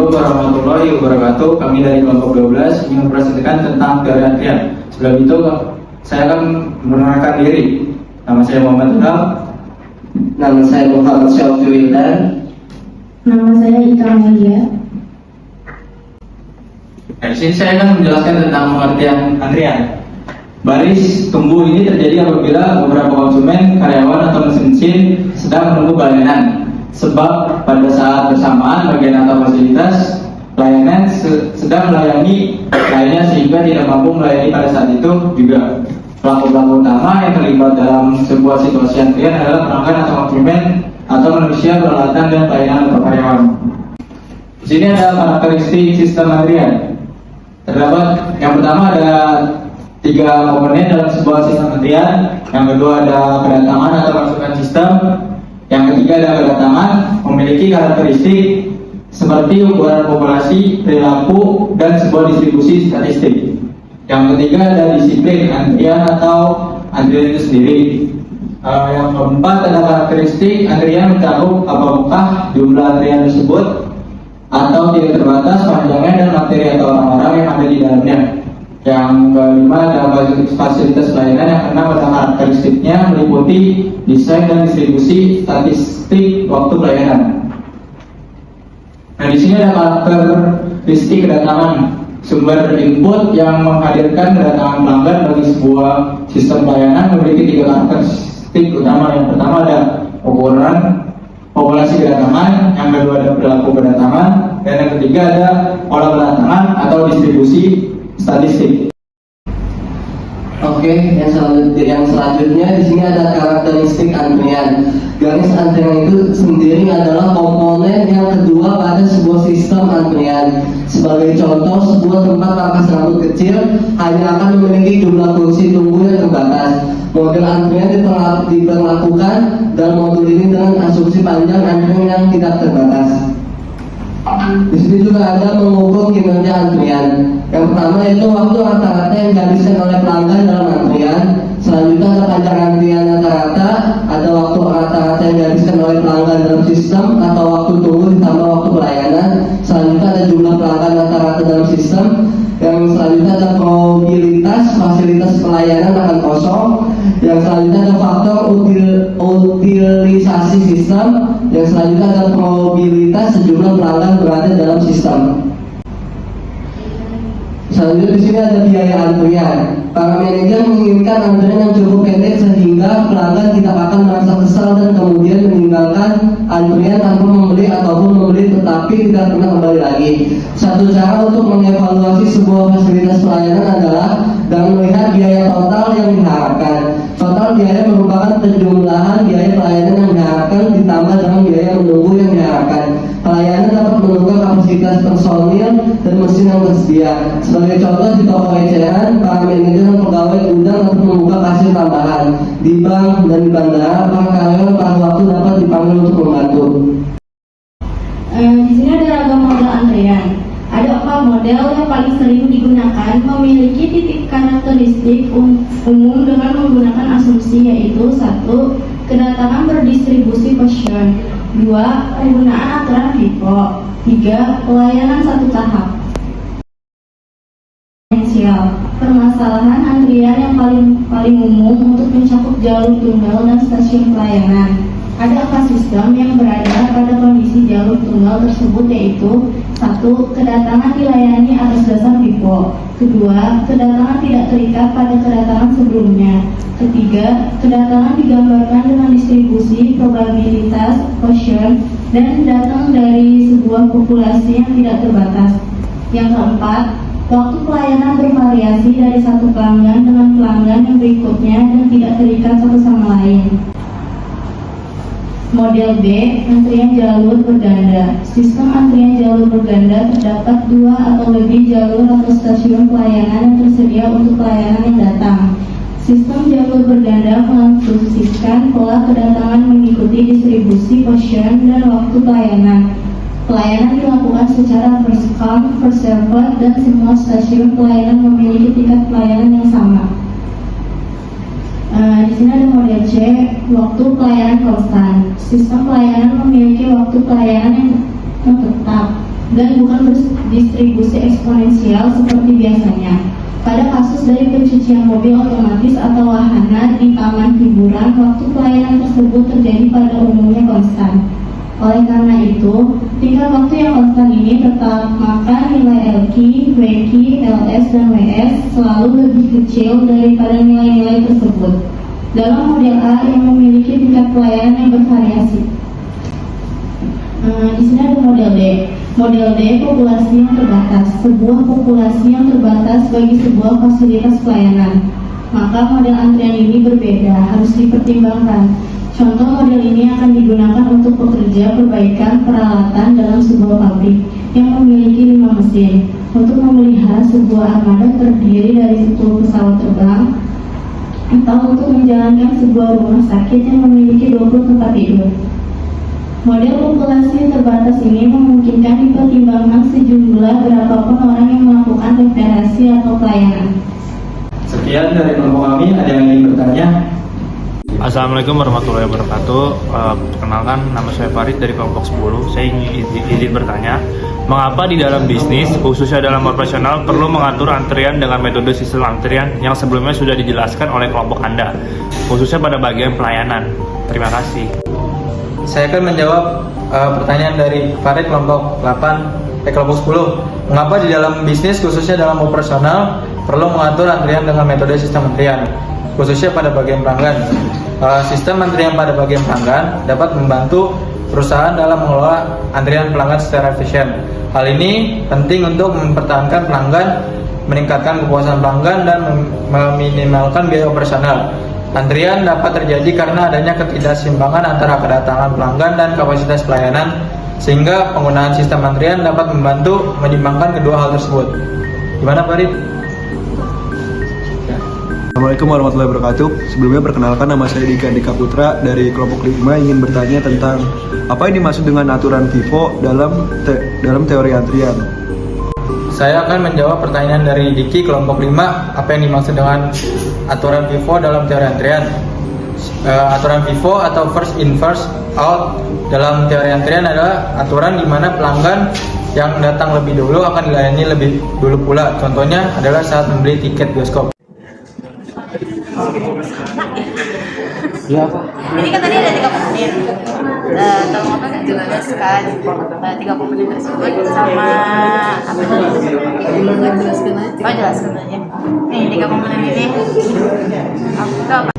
Assalamualaikum warahmatullahi wabarakatuh. Kami dari kelompok 12 ingin mempresentasikan tentang teori antrian. Sebelum itu, saya akan memperkenalkan diri. Nama saya Muhammad Ilham. Nama saya Muhammad Syaufi Wildan. Nama saya Ika Amelia. Di sini saya akan menjelaskan tentang pengertian antrian. Baris tunggu ini terjadi apabila beberapa konsumen, karyawan atau mesin sedang menunggu pelayanan. Sebab pada saat bersamaan bagian atau fasilitas pelayanan sedang melayani lainnya sehingga tidak mampu melayani pada saat itu juga. Pelaku-pelaku utama yang terlibat dalam sebuah situasi antrian adalah pelanggan atau konsumen atau manusia, peralatan dan pelayanan atau karyawan. Di sini ada karakteristik sistem antrian. Terdapat yang pertama ada 3 komponen dalam sebuah sistem antrian. Yang kedua ada kedatangan atau masukan sistem. Yang ketiga ada kedatangan memiliki karakteristik seperti ukuran populasi, perilaku, dan sebuah distribusi statistik. Yang ketiga ada disiplin antrian atau antrian itu sendiri. Yang keempat ada karakteristik antrian mencakup apakah jumlah antrian tersebut atau tidak terbatas panjangnya dan materi atau orang-orang yang ada di dalamnya. Yang kelima ada fasilitas pelayanan yang kena pada karakteristiknya meliputi desain dan distribusi statistik waktu pelayanan. Nah, di sini ada karakteristik kedatangan, sumber input yang menghadirkan kedatangan pelanggan bagi sebuah sistem pelayanan memiliki 3 karakteristik utama. Yang pertama ada ukuran populasi kedatangan, yang kedua ada perilaku kedatangan, dan yang ketiga ada pola kedatangan atau distribusi statistik. Oke, yang selanjutnya di sini ada karakteristik antrian. Garis antrian itu sendiri adalah komponen yang kedua pada sebuah sistem antrian. Sebagai contoh, sebuah tempat pangkas rambut kecil hanya akan memiliki jumlah kursi tunggu yang terbatas. Model antrian diberlakukan dalam modul ini dengan asumsi panjang antrian yang tidak terbatas. Di sini juga ada mengukur kinerja antrian. Yang pertama yaitu waktu rata-rata yang dihabiskan oleh pelanggan dalam antrian. Selanjutnya ada panjang antrian rata-rata, ada waktu rata-rata yang dihabiskan oleh pelanggan dalam sistem atau waktu tunggu ditambah waktu pelayanan. Selanjutnya ada jumlah pelanggan rata-rata dalam sistem. Yang selanjutnya ada probabilitas fasilitas pelayanan akan kosong. Yang selanjutnya ada faktor utilisasi sistem. Yang selanjutnya ada probabilitas sejumlah pelanggan berada dalam sistem. Selanjutnya di sini ada biaya antrian. Para manajer menginginkan antrian yang cukup pendek sehingga pelanggan tidak akan merasa kesal dan kemudian meninggalkan antrian tanpa membeli ataupun membeli tetapi tidak pernah kembali lagi. Satu cara untuk mengevaluasi sebuah fasilitas pelayanan adalah dengan melihat biaya total yang diharapkan. Total biaya merupakan penjumlahan biaya pelayanan yang diharapkan ditambah dengan biaya menunggu yang diharapkan. Pelayanan dapat menukar kapasitas personil dan mesin yang tersedia. Sebagai contoh, di toko eceran, para manajer dan pegawai gudang dapat membuka kasir tambahan. Di bank dan di bandara, para karyawan pada waktu dapat dipanggil untuk membantu. Di sini ada ragam model antrian. Ada 4 model yang paling sering digunakan memiliki titik karakteristik umum dengan menggunakan asumsi yaitu 1. Kedatangan berdistribusi passion, 2. Penggunaan aturan FIFO, 3. Pelayanan satu tahap. Permasalahan antrian yang paling umum untuk mencakup jalur tunggal dan stasiun pelayanan. Ada 4 sistem yang berada pada kondisi jalur tunggal tersebut yaitu 1. Kedatangan dilayani atas dasar FIFO, 2. Kedatangan tidak terikat pada kedatangan sebelumnya, 3. Kedatangan digambarkan dengan distribusi probabilitas quotient dan datang dari sebuah populasi yang tidak terbatas. Yang keempat, waktu pelayanan bervariasi dari satu pelanggan dengan pelanggan yang berikutnya dan tidak terikat satu sama lain. Model B, antrian jalur berganda. Sistem antrian jalur berganda terdapat 2 atau lebih jalur atau stasiun pelayanan yang tersedia untuk pelayanan yang datang. Sistem jalur berganda menginstruksikan pola kedatangan mengikuti distribusi quotient dan waktu pelayanan. Pelayanan dilakukan secara first come, first served, dan semua stasiun pelayanan memiliki tingkat pelayanan yang sama. Di sini ada model C, waktu pelayanan konstan. Sistem pelayanan memiliki waktu pelayanan yang tetap. dan bukan berdistribusi eksponensial seperti biasanya. Pada kasus dari pencucian mobil otomatis atau wahana di taman hiburan, waktu pelayanan tersebut terjadi pada umumnya konstan. Oleh karena itu, tingkat waktu yang konstan ini tetap, maka nilai LQ, WQ, LS, dan WS selalu lebih kecil daripada nilai-nilai tersebut. Dalam model A yang memiliki tingkat pelayanan yang bervariasi. Di sini ada model D. Model D, populasi yang terbatas. Sebuah populasi yang terbatas bagi sebuah fasilitas pelayanan. Maka model antrian ini berbeda, harus dipertimbangkan. Contoh model ini akan digunakan untuk pekerja perbaikan peralatan dalam sebuah pabrik yang memiliki 5 mesin. Untuk memelihara sebuah armada terdiri dari 10 pesawat terbang, atau untuk menjalankan sebuah rumah sakit yang memiliki 20 tempat tidur. Model populasi terbatas ini memungkinkan dipertimbangkan sejumlah berapapun orang yang melakukan reparasi atau pelayanan. Sekian dari kelompok kami. Ada yang ingin bertanya? Assalamualaikum warahmatullahi wabarakatuh. Perkenalkan, nama saya Farid dari kelompok 10. Saya ingin bertanya, mengapa di dalam bisnis, khususnya dalam operasional, perlu mengatur antrian dengan metode sistem antrian yang sebelumnya sudah dijelaskan oleh kelompok Anda, khususnya pada bagian pelayanan? Terima kasih. Saya akan menjawab pertanyaan dari Farid kelompok 10. Mengapa di dalam bisnis, khususnya dalam operasional, perlu mengatur antrian dengan metode sistem antrian, khususnya pada bagian pelanggan? Sistem antrian pada bagian pelanggan dapat membantu perusahaan dalam mengelola antrian pelanggan secara efisien. Hal ini penting untuk mempertahankan pelanggan, meningkatkan kepuasan pelanggan, dan meminimalkan biaya operasional. Antrian dapat terjadi karena adanya ketidakseimbangan antara kedatangan pelanggan dan kapasitas pelayanan, sehingga penggunaan sistem antrian dapat membantu menyimbangkan kedua hal tersebut. Gimana, Farid? Assalamualaikum warahmatullahi wabarakatuh. Sebelumnya perkenalkan, nama saya Dika Putra dari kelompok 5, ingin bertanya tentang apa yang dimaksud dengan aturan FIFO dalam teori antrian. Saya akan menjawab pertanyaan dari Diki kelompok 5, apa yang dimaksud dengan aturan FIFO dalam teori antrian. Aturan FIFO atau first in first out dalam teori antrian adalah aturan di mana pelanggan yang datang lebih dulu akan dilayani lebih dulu pula. Contohnya adalah saat membeli tiket bioskop. Ini kan tadi ada 3 komponen. Tolong apa kan jelaskan 3 komponen tersebut sama apa tadi? Jelaskan aja. Nih 3 komponen ini. Apa?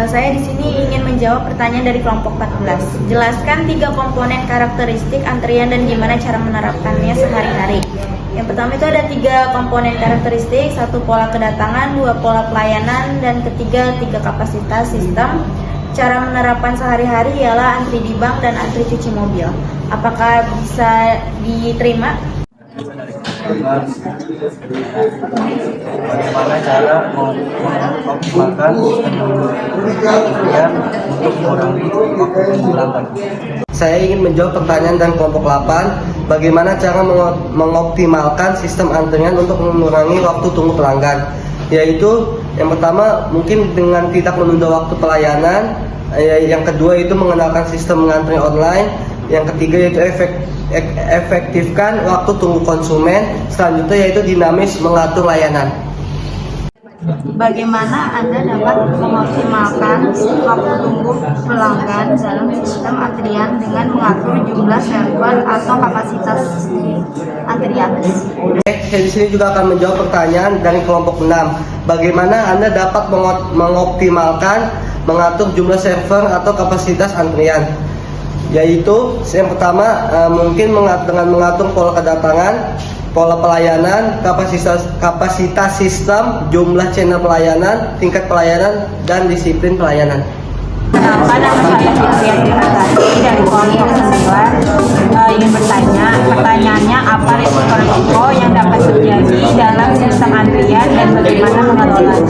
Saya di sini ingin menjawab pertanyaan dari kelompok 14. Jelaskan 3 komponen karakteristik antrian dan gimana cara menerapkannya sehari-hari. Yang pertama itu ada 3 komponen karakteristik, 1 pola kedatangan, 2 pola pelayanan, dan ketiga 3 kapasitas sistem. Cara menerapkan sehari-hari ialah antri di bank dan antri cuci mobil. Apakah bisa diterima? Bagaimana cara mengoptimalkan sistem antrian untuk mengurangi waktu pelanggan? Saya ingin menjawab pertanyaan dari kelompok 8, bagaimana cara mengoptimalkan sistem antrian untuk mengurangi waktu tunggu pelanggan. Yaitu yang pertama mungkin dengan tidak menunda waktu pelayanan, yang kedua itu mengenalkan sistem mengantri online, yang ketiga yaitu efektifkan waktu tunggu konsumen, selanjutnya yaitu dinamis mengatur layanan. Bagaimana Anda dapat mengoptimalkan waktu tunggu pelanggan dalam sistem antrian dengan mengatur jumlah server atau kapasitas antrian? Saya di sini juga akan menjawab pertanyaan dari kelompok 6. Bagaimana Anda dapat mengoptimalkan mengatur jumlah server atau kapasitas antrian? Yaitu yang pertama mungkin dengan mengatur pola kedatangan, pola pelayanan, kapasitas sistem, jumlah channel pelayanan, tingkat pelayanan, dan disiplin pelayanan. Kenapa nama saya Fitri Tadi dari kelompok 9 ingin bertanya, pertanyaannya apa risiko yang dapat terjadi dalam sistem antrian dan bagaimana mengelolanya?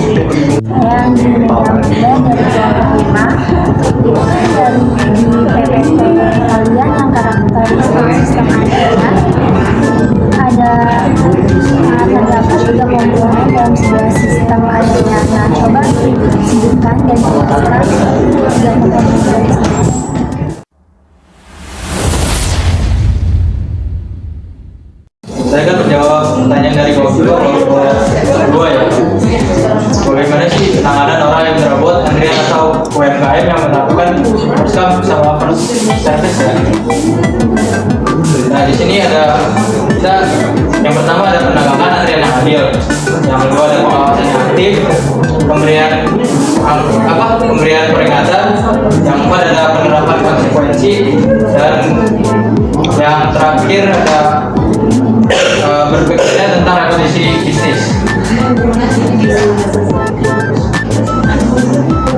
Saya ingin menjawab dari kelompok 5. Dari PPT kalian yang karakteristik sistem antrian terdapat 3 komponen dalam sebuah sistem antrian. Nah, coba disebutkan dan jelaskan 3 komponen tersebut. bagaimana sih penanganan orang yang merobot antrian atau UMKM yang melakukan first come sama first service ya. Nah di sini kita yang pertama ada penegakan antrian yang adil, yang kedua ada pengawasan yang aktif, pemberian peringatan, yang keempat ada penerapan konsekuensi, dan yang terakhir ada berpikirnya tentang revolusi bisnis.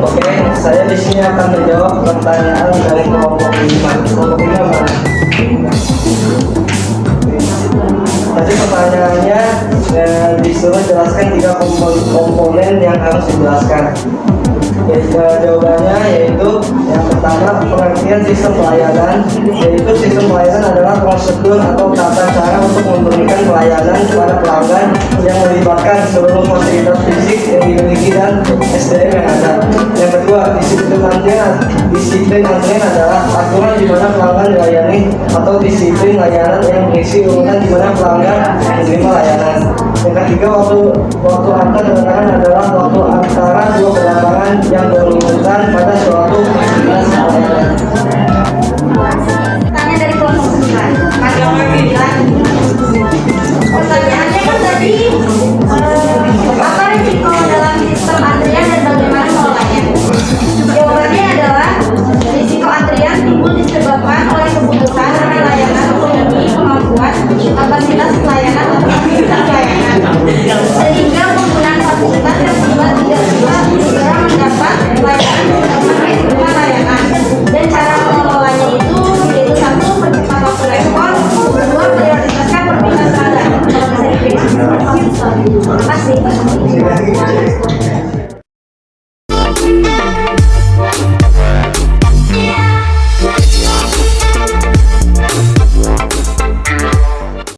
Oke, saya di sini akan menjawab pertanyaan dari kelompok 5. Kelompok 5 mana? Tadi pertanyaannya disuruh jelaskan 3 komponen yang harus dijelaskan. Jawabannya yaitu yang pertama pengertian sistem pelayanan, yaitu sistem pelayanan adalah prosedur atau tata cara untuk memberikan pelayanan kepada pelanggan yang melibatkan seluruh fasilitas fisik yang dimiliki dan SDM yang ada. Yang kedua, disiplin antrian adalah aturan di mana pelanggan dilayani atau disiplin layanan yang berisi urutan di mana pelanggan menerima layanan. Yang ketiga, waktu antar kedatangan adalah waktu antara dua kedatangan yang berurutan pada suatu fasilitas layanan. Tanya dari kelompok 9. Mas nomor 9. Pertanyaannya kan tadi apa risiko dalam sistem antrian dan bagaimana mengelolanya? Jawabannya adalah risiko antrian timbul disebabkan oleh keputusan layanan memenuhi kemampuan kapasitas pelayanan atau fasilitas pelayanan, sehingga penggunaan fasilitas tersebut tidak segera mendapat pelayanan sesuai dengan layanan. Dan cara mengelolanya itu yaitu 1. Percepat waktu respon, 2. Prioritaskan permintaan pelanggan. Kalau bisa dipilih, terima kasih.